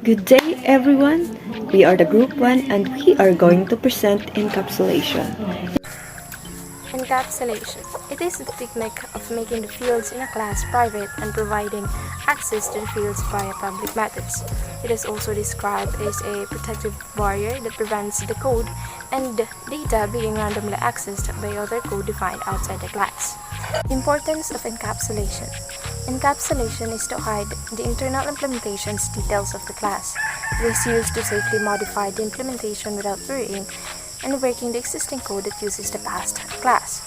Good day, everyone. We are the Group 1 and we are going to present encapsulation. Encapsulation. It is the technique of making the fields in a class private and providing access to the fields via public methods. It is also described as a protective barrier that prevents the code and data being randomly accessed by other code defined outside the class. Importance of encapsulation. Encapsulation is to hide the internal implementation's details of the class. It is used to safely modify the implementation without worrying and breaking the existing code that uses the past class.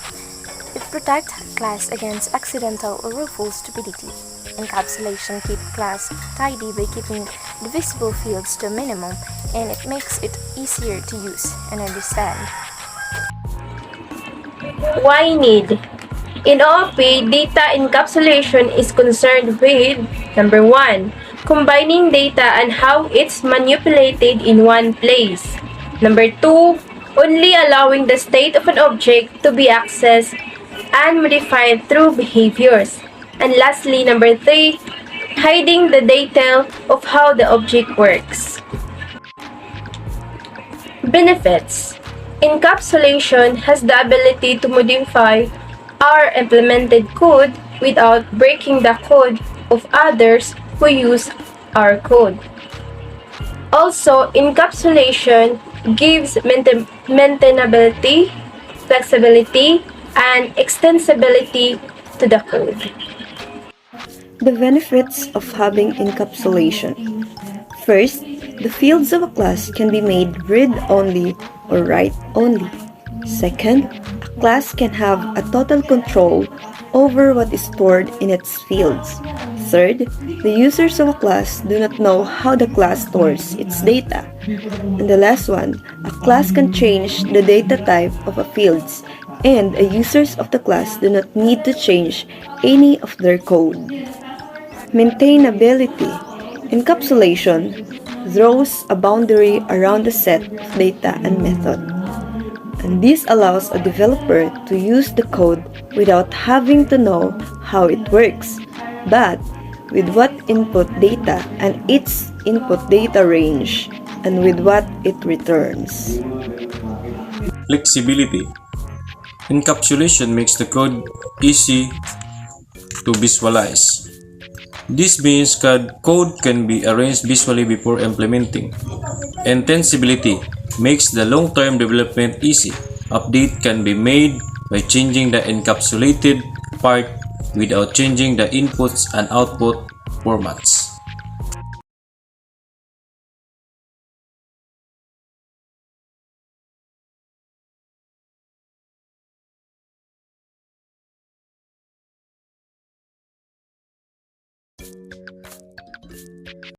It protects class against accidental or willful stupidity. Encapsulation keeps class tidy by keeping the visible fields to a minimum, and it makes it easier to use and understand. Why need? In OOP, data encapsulation is concerned with number 1, combining data and how it's manipulated in one place. Number 2, only allowing the state of an object to be accessed and modified through behaviors. And lastly, number 3, hiding the detail of how the object works. Benefits. Encapsulation has the ability to modify our implemented code without breaking the code of others who use our code. Also, encapsulation gives maintainability, flexibility, and extensibility to the code. The benefits of having encapsulation. First, the fields of a class can be made read-only or write-only. Second, a class can have a total control over what is stored in its fields. Third, the users of a class do not know how the class stores its data. And the last one, a class can change the data type of a fields, and the users of the class do not need to change any of their code. Maintainability. Encapsulation draws a boundary around the set of data and method. And this allows a developer to use the code without having to know how it works, but with what input data and its input data range, and with what it returns. Flexibility. Encapsulation makes the code easy to visualize. This means code can be arranged visually before implementing. Extensibility makes the long-term development easy. Update can be made by changing the encapsulated part without changing the inputs and output formats.